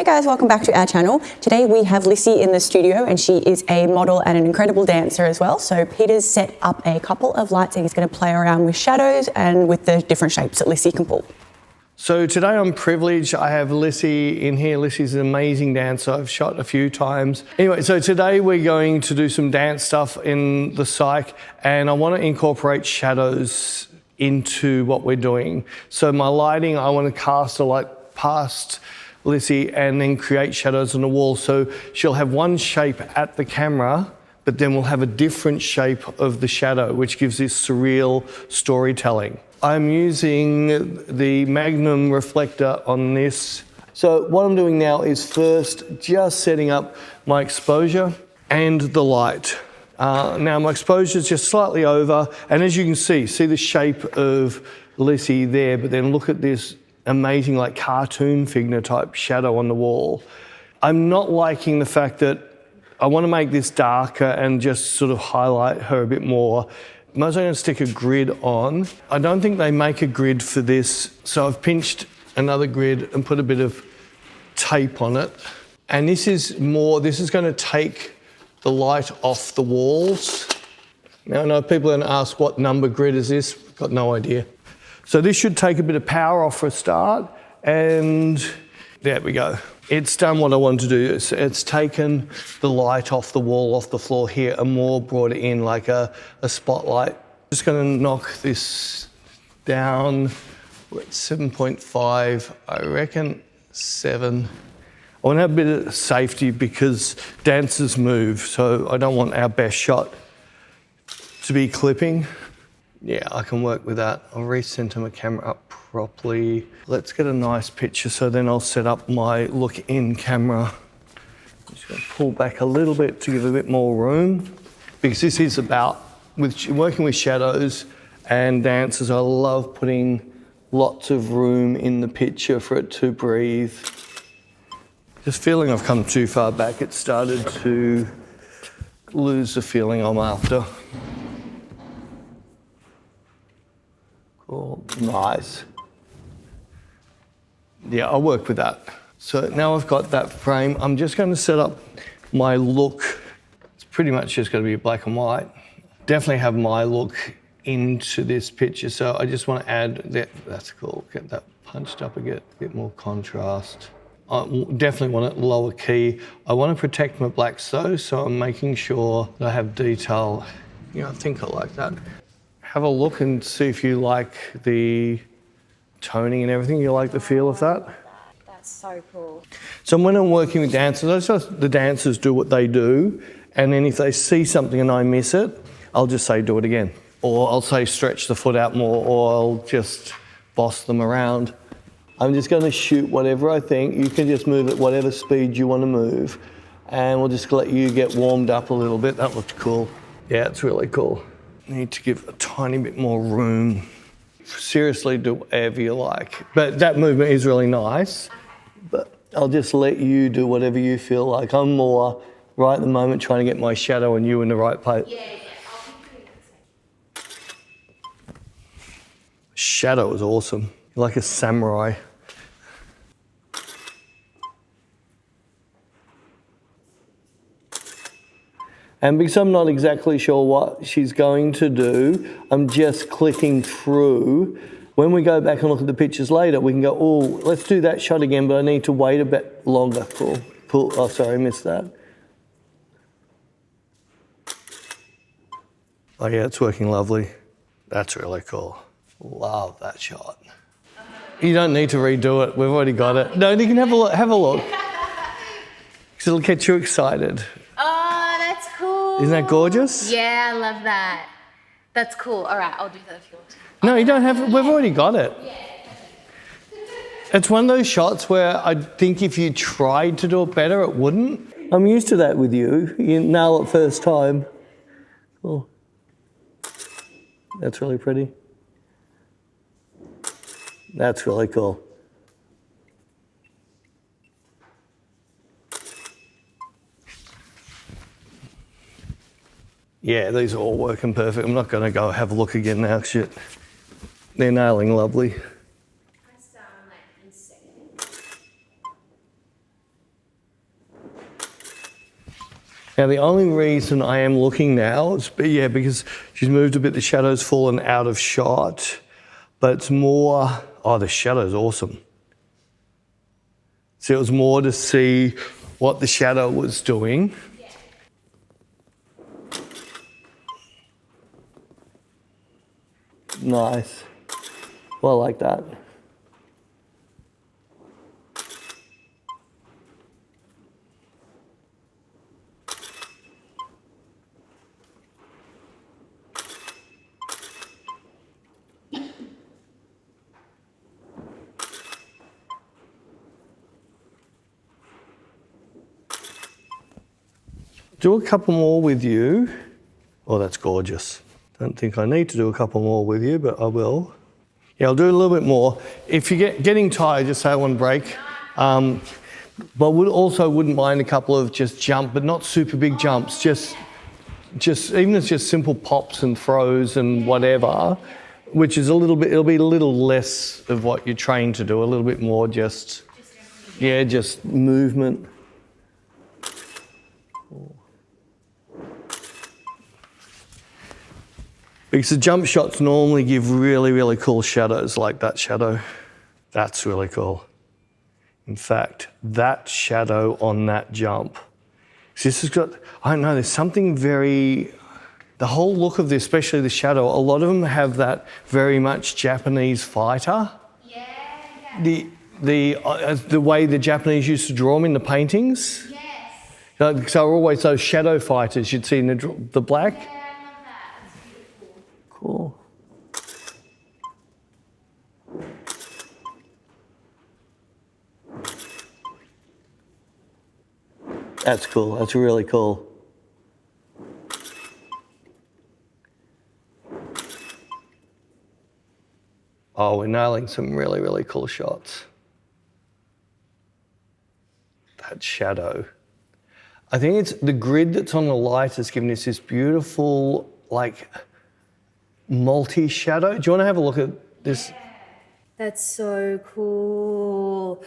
Hey guys, welcome back to our channel. Today we have Lissy in the studio and she is a model and an incredible dancer as well. So Peter's set up a couple of lights and he's going to play around with shadows and with the different shapes that Lissy can pull. So today I'm privileged, I have Lissy in here. Lissy's an amazing dancer, I've shot a few times. Anyway, so today we're going to do some dance stuff in the psych and I want to incorporate shadows into what we're doing. So my lighting, I want to cast a light past Lissy and then create shadows on the wall. So she'll have one shape at the camera, but then we'll have a different shape of the shadow, which gives this surreal storytelling. I'm using the Magnum reflector on this. So what I'm doing now is first just setting up my exposure and the light. Now my exposure is just slightly over, and as you can see the shape of Lissy there, but then look at this amazing like cartoon figure type shadow on the wall. I'm not liking the fact that I want to make this darker and just sort of highlight her a bit more. I'm also going to stick a grid on. I don't think they make a grid for this, so I've pinched another grid and put a bit of tape on it. And this is going to take the light off the walls. Now I know people are going to ask what number grid is this? Got no idea. So this should take a bit of power off for a start, and there we go. It's done what I wanted to do. It's taken the light off the wall, off the floor here, and more brought it in like a spotlight. Just gonna knock this down. We're at 7.5, I reckon 7. I want to have a bit of safety because dancers move, so I don't want our best shot to be clipping. Yeah, I can work with that. I'll recenter my camera up properly. Let's get a nice picture, so then I'll set up my look in camera. I'm just gonna pull back a little bit to give a bit more room, because this is about working with shadows and dancers. I love putting lots of room in the picture for it to breathe. Just feeling I've come too far back, it started to lose the feeling I'm after. Cool, nice. Yeah, I'll work with that. So now I've got that frame, I'm just going to set up my look. It's pretty much just going to be black and white. Definitely have my look into this picture, so I just want to add that. That's cool. Get that punched up a bit more contrast. I definitely want it lower key. I want to protect my blacks though, so I'm making sure that I have detail. I think I like that. Have a look and see if you like the toning and everything. You like the feel of that? That's so cool. So when I'm working with dancers, I just let the dancers do what they do, and then if they see something and I miss it, I'll just say do it again. Or I'll say stretch the foot out more, or I'll just boss them around. I'm just going to shoot whatever I think. You can just move at whatever speed you want to move, and we'll just let you get warmed up a little bit. That looks cool. Yeah, it's really cool. Need to give a tiny bit more room. Seriously, do whatever you like. But that movement is really nice, but I'll just let you do whatever you feel like. I'm more right at the moment trying to get my shadow and you in the right place. Yeah, I'll be doing the same. Shadow is awesome. You're like a samurai. And because I'm not exactly sure what she's going to do, I'm just clicking through. When we go back and look at the pictures later, we can go, oh, let's do that shot again, but I need to wait a bit longer. Cool. Oh, sorry, I missed that. Oh yeah, it's working lovely. That's really cool. Love that shot. You don't need to redo it. We've already got it. No, you can have a look. Have a look. Because it'll get you excited. Oh, that's cool. Isn't that gorgeous? Yeah, I love that. That's cool. All right, I'll do that if you want to. No, you don't have. We've already got it. Yeah. It's one of those shots where I think if you tried to do it better, it wouldn't. I'm used to that with you. You nail it first time. Cool. That's really pretty. That's really cool. Yeah, these are all working perfect. I'm not going to go have a look again now. Shit, they're nailing lovely. Now the only reason I am looking now is, because she's moved a bit, the shadow's fallen out of shot, but it's more, oh, the shadow's awesome. So it was more to see what the shadow was doing. Yeah. Nice. Well, I like that. Do a couple more with you. Oh, that's gorgeous. Don't think I need to do a couple more with you, but I will. Yeah, I'll do a little bit more. If you're getting tired, just say I want to break. But wouldn't mind a couple of just jump, but not super big jumps. Just even if it's just simple pops and throws and whatever, which is a little bit. It'll be a little less of what you're trained to do. A little bit more just movement. Because the jump shots normally give really, really cool shadows, like that shadow. That's really cool. In fact, that shadow on that jump. So this has got, I don't know, there's something very, the whole look of this, especially the shadow, a lot of them have that very much Japanese fighter. Yeah. The way the Japanese used to draw them in the paintings. Yes. So always those shadow fighters you'd see in the black. Yeah, I love that. It's beautiful. Cool. That's cool. That's really cool. Oh, we're nailing some really, really cool shots. That shadow. I think it's the grid that's on the light has given us this beautiful, like, multi-shadow. Do you want to have a look at this? That's so cool.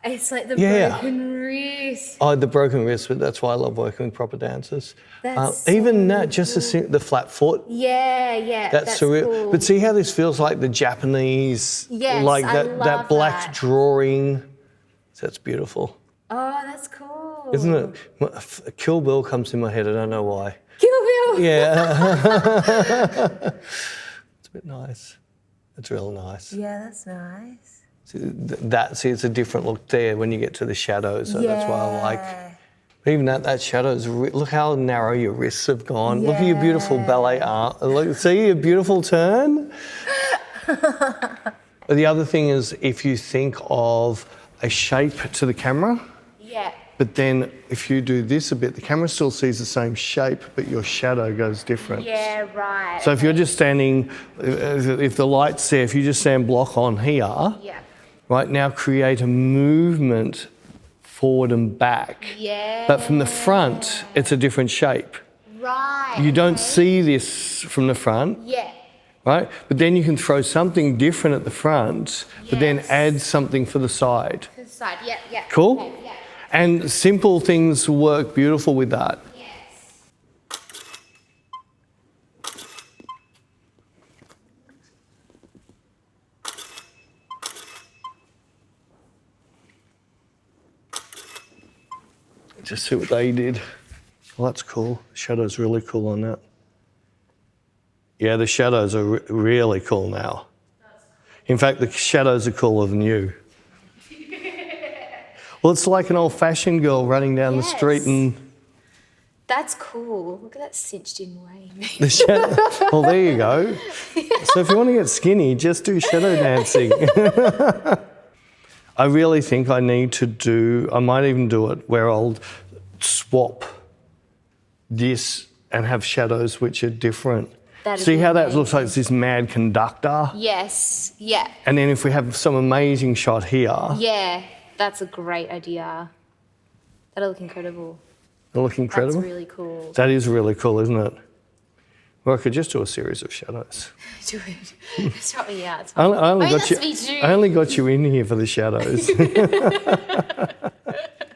It's like the Yeah. broken wrist. Oh, the broken wrist, but that's why I love working with proper dancers. That's even so that, just the flat foot. Yeah, That's surreal. cool. But see how this feels like the Japanese, Yes, like I that love black that. drawing. So that's beautiful, Oh, that's cool. isn't it? Kill Bill comes in my head. I don't know why. Kill Bill. Yeah, it's a bit nice. It's real nice. Yeah, that's nice. See, it's a different look there when you get to the shadows. So that's why I like. Even that shadows. Look how narrow your wrists have gone. Look at your beautiful ballet arm. Look, see your beautiful turn. But the other thing is, if you think of a shape to the camera, Yeah. but then if you do this a bit, the camera still sees the same shape, but your shadow goes different. Yeah, right. So if you're just standing, if the light's there, if you just stand block on here, Yeah. right now create a movement forward and back. Yeah. But from the front, it's a different shape. Right. You don't see this from the front, Yeah. right? But then you can throw something different at the front, but then Yes. add something for the side. To the side. Yeah, yeah. Cool? Okay, yeah. And simple things work beautiful with that. Yes. Just see what they did. Well, that's cool. Shadow's really cool on that. Yeah, the shadows are really cool now. In fact, the shadows are cooler than you. Well, it's like an old-fashioned girl running down the street and That's cool. Look at that cinched in wave. the shadow. Well, there you go. So if you want to get skinny, just do shadow dancing. I really think I need to do, I might even do it where I'll swap this and have shadows which are different. That'd See be how that amazing. looks like it's this mad conductor? Yes. Yeah. And then if we have some amazing shot here, Yeah. That's a great idea. That'll look incredible. it'll look incredible. That's really cool. That is really cool, isn't it? Well, I could just do a series of shadows. Do it. Stop me out. It's I only, fine. got you, That's me too. I only got you in here for the shadows.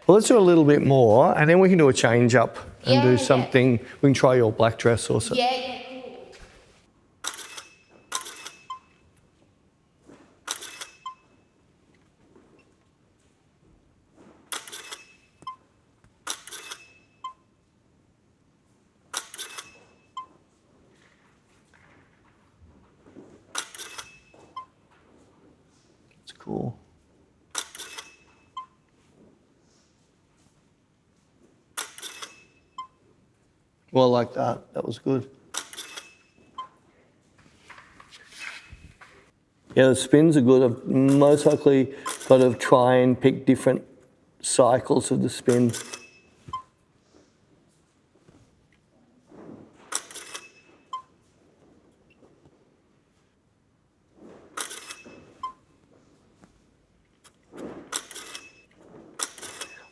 Well, let's do a little bit more, and then we can do a change up and do something. We can try your black dress or something. Yeah. It's cool. Well, like that. That was good. Yeah, the spins are good. I've most likely got to try and pick different cycles of the spin.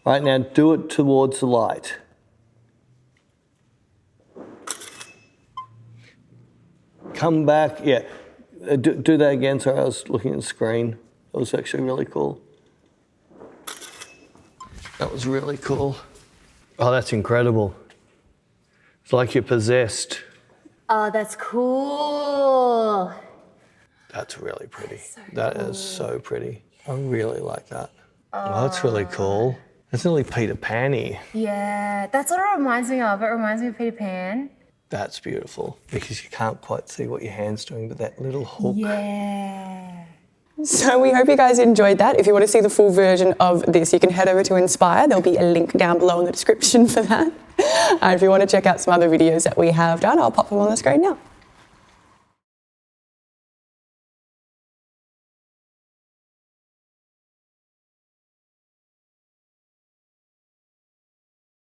Right, now do it towards the light. Come back, yeah. Do that again. Sorry, I was looking at the screen. That was actually really cool. That was really cool. Oh, that's incredible. It's like you're possessed. Oh, that's cool. That's really pretty. That is so pretty. I really like that. Oh, that's really cool. That's nearly Peter Pan-y. Yeah, that's what it reminds me of. It reminds me of Peter Pan. That's beautiful because you can't quite see what your hand's doing, but that little hook. Yeah. So we hope you guys enjoyed that. If you want to see the full version of this, you can head over to Inspire. There'll be a link down below in the description for that. If you want to check out some other videos that we have done, I'll pop them on the screen now.